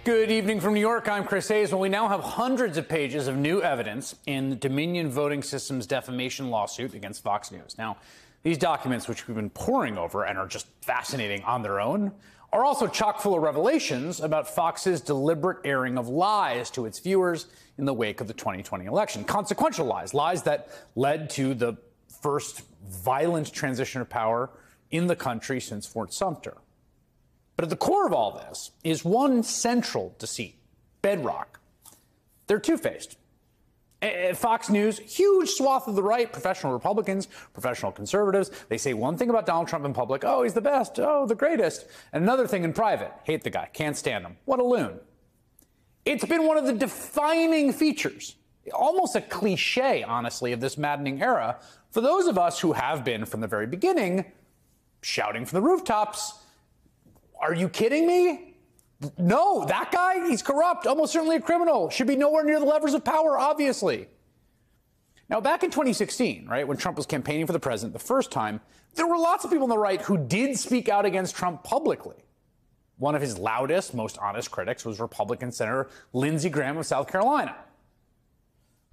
Good evening from New York. I'm Chris Hayes. Well, we now have hundreds of pages of new evidence in the Dominion Voting Systems defamation lawsuit against Fox News. Now, these documents, which we've been poring over and are just fascinating on their own, are also chock full of revelations about Fox's deliberate airing of lies to its viewers in the wake of the 2020 election. Consequential lies, lies that led to the first violent transition of power in the country since Fort Sumter. But at the core of all this is one central deceit, bedrock. They're two-faced. At Fox News, huge swath of the right, professional Republicans, professional conservatives, they say one thing about Donald Trump in public, oh, he's the best, oh, the greatest, and another thing in private, hate the guy, can't stand him, what a loon. It's been one of the defining features, almost a cliche, honestly, of this maddening era, for those of us who have been, from the very beginning, shouting from the rooftops, are you kidding me? No, that guy, he's corrupt, almost certainly a criminal, should be nowhere near the levers of power, obviously. Now, back in 2016, right, when Trump was campaigning for the president the first time, there were lots of people on the right who did speak out against Trump publicly. One of his loudest, most honest critics was Republican Senator Lindsey Graham of South Carolina.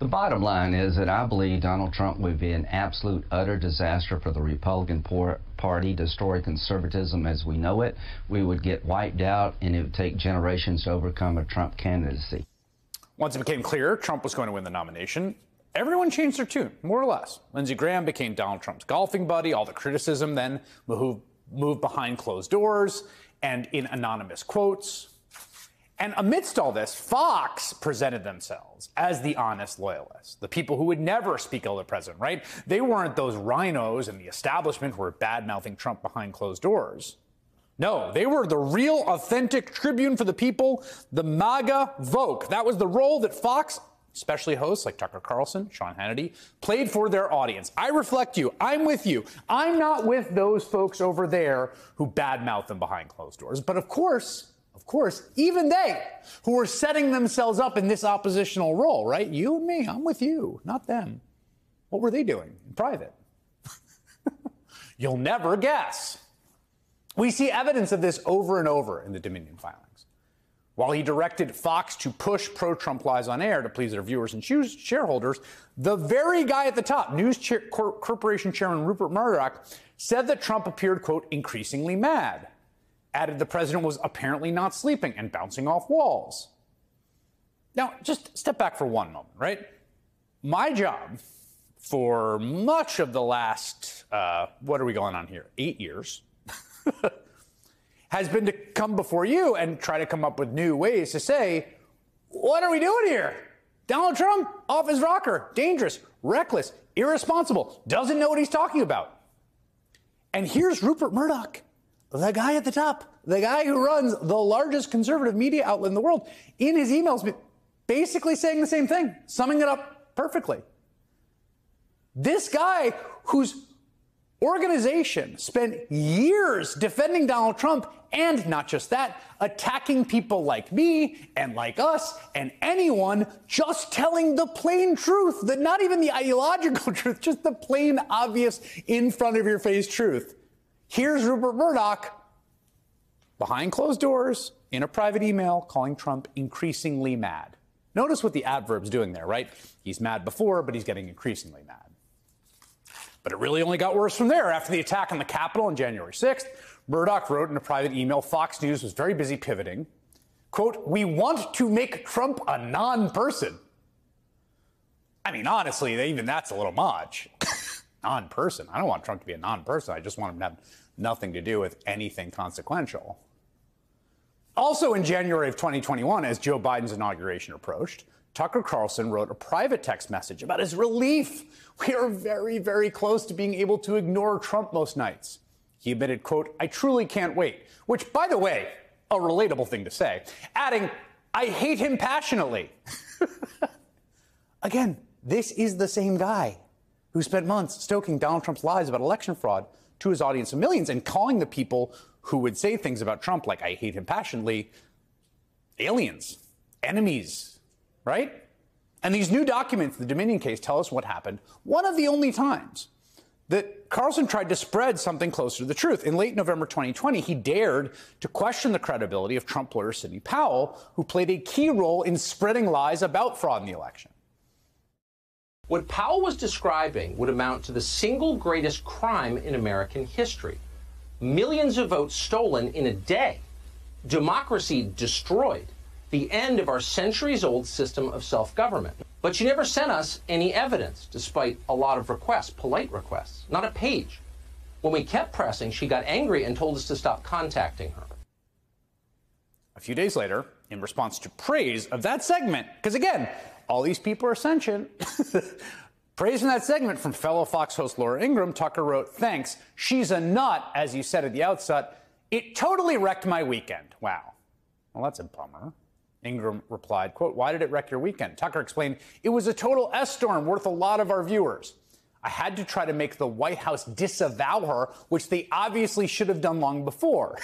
The bottom line is that I believe Donald Trump would be an absolute, utter disaster for the Republican Party, destroy conservatism as we know it. We would get wiped out, and it would take generations to overcome a Trump candidacy. Once it became clear Trump was going to win the nomination, everyone changed their tune, more or less. Lindsey Graham became Donald Trump's golfing buddy. All the criticism then moved behind closed doors and in anonymous quotes. And amidst all this, Fox presented themselves as the honest loyalists, the people who would never speak ill of the president, right? They weren't those rhinos in the establishment who were bad-mouthing Trump behind closed doors. No, they were the real, authentic tribune for the people, the MAGA Vogue. That was the role that Fox, especially hosts like Tucker Carlson, Sean Hannity, played for their audience. I reflect you. I'm with you. I'm not with those folks over there who bad-mouth them behind closed doors. But of course, even they who were setting themselves up in this oppositional role, right? You and me, I'm with you, not them. What were they doing in private? You'll never guess. We see evidence of this over and over in the Dominion filings. While he directed Fox to push pro-Trump lies on air to please their viewers and shareholders, the very guy at the top, News Corporation Chairman Rupert Murdoch, said that Trump appeared, quote, increasingly mad. Added the president was apparently not sleeping and bouncing off walls. Now, just step back for one moment, right? My job for much of the last, what are we going on here, 8 years, has been to come before you and try to come up with new ways to say, what are we doing here? Donald Trump, off his rocker, dangerous, reckless, irresponsible, doesn't know what he's talking about. And here's Rupert Murdoch, the guy at the top, the guy who runs the largest conservative media outlet in the world, in his emails, basically saying the same thing, summing it up perfectly. This guy whose organization spent years defending Donald Trump, and not just that, attacking people like me and like us and anyone just telling the plain truth, that not even the ideological truth, just the plain, obvious, in front of your face truth. Here's Rupert Murdoch, behind closed doors, in a private email, calling Trump increasingly mad. Notice what the adverb's doing there, right? He's mad before, but he's getting increasingly mad. But it really only got worse from there. After the attack on the Capitol on January 6th, Murdoch wrote in a private email, Fox News was very busy pivoting. Quote, we want to make Trump a non-person. I mean, honestly, even that's a little much. Non-person. I don't want Trump to be a non-person. I just want him to have nothing to do with anything consequential. Also in January of 2021, as Joe Biden's inauguration approached, Tucker Carlson wrote a private text message about his relief. We are very, very close to being able to ignore Trump most nights. He admitted, quote, I truly can't wait, which, by the way, a relatable thing to say, adding, I hate him passionately. Again, this is the same guy who spent months stoking Donald Trump's lies about election fraud to his audience of millions and calling the people who would say things about Trump like, I hate him passionately, aliens, enemies, right? And these new documents, the Dominion case, tell us what happened one of the only times that Carlson tried to spread something closer to the truth. In late November 2020, he dared to question the credibility of Trump lawyer Sidney Powell, who played a key role in spreading lies about fraud in the election. What Powell was describing would amount to the single greatest crime in American history. Millions of votes stolen in a day. Democracy destroyed. The end of our centuries-old system of self-government. But she never sent us any evidence, despite a lot of requests, polite requests, not a page. When we kept pressing, she got angry and told us to stop contacting her. A few days later, in response to praise of that segment, because again, all these people are sentient, praise in that segment from fellow Fox host Laura Ingraham, Tucker wrote, "Thanks, she's a nut, as you said at the outset. It totally wrecked my weekend." Wow. Well, that's a bummer. Ingraham replied, quote, "Why did it wreck your weekend?" Tucker explained, "It was a total S-storm worth a lot of our viewers. I had to try to make the White House disavow her, which they obviously should have done long before."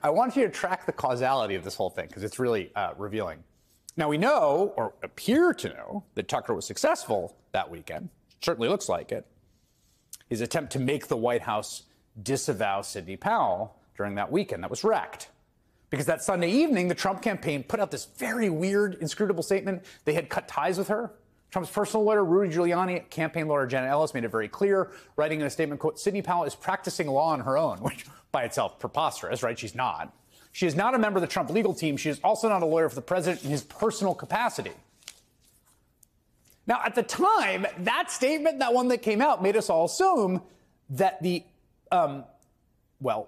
I want you to track the causality of this whole thing because it's really revealing. Now, we know, or appear to know, that Tucker was successful that weekend. Certainly looks like it. His attempt to make the White House disavow Sidney Powell during that weekend, that was wrecked. Because that Sunday evening, the Trump campaign put out this very weird, inscrutable statement. They had cut ties with her. Trump's personal lawyer, Rudy Giuliani, campaign lawyer Janet Ellis made it very clear, writing in a statement, quote, "Sidney Powell is practicing law on her own," which by itself preposterous, right? She's not. She is not a member of the Trump legal team. She is also not a lawyer for the president in his personal capacity. Now, at the time, that statement, that one that came out, made us all assume that the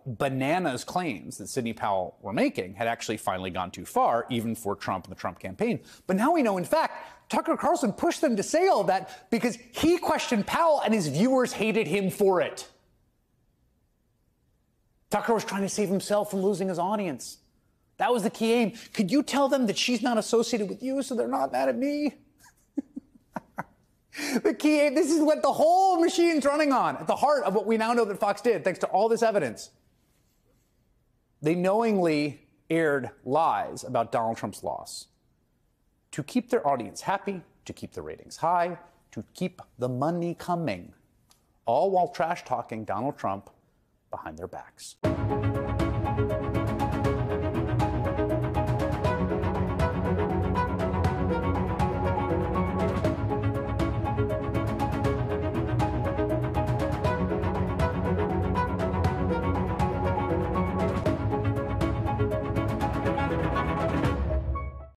bananas claims that Sidney Powell were making had actually finally gone too far, even for Trump and the Trump campaign. But now we know, in fact, Tucker Carlson pushed them to say all that because he questioned Powell and his viewers hated him for it. Tucker was trying to save himself from losing his audience. That was the key aim. Could you tell them that she's not associated with you so they're not mad at me? The key aim, this is what the whole machine's running on, at the heart of what we now know that Fox did, thanks to all this evidence. They knowingly aired lies about Donald Trump's loss to keep their audience happy, to keep the ratings high, to keep the money coming, all while trash-talking Donald Trump behind their backs.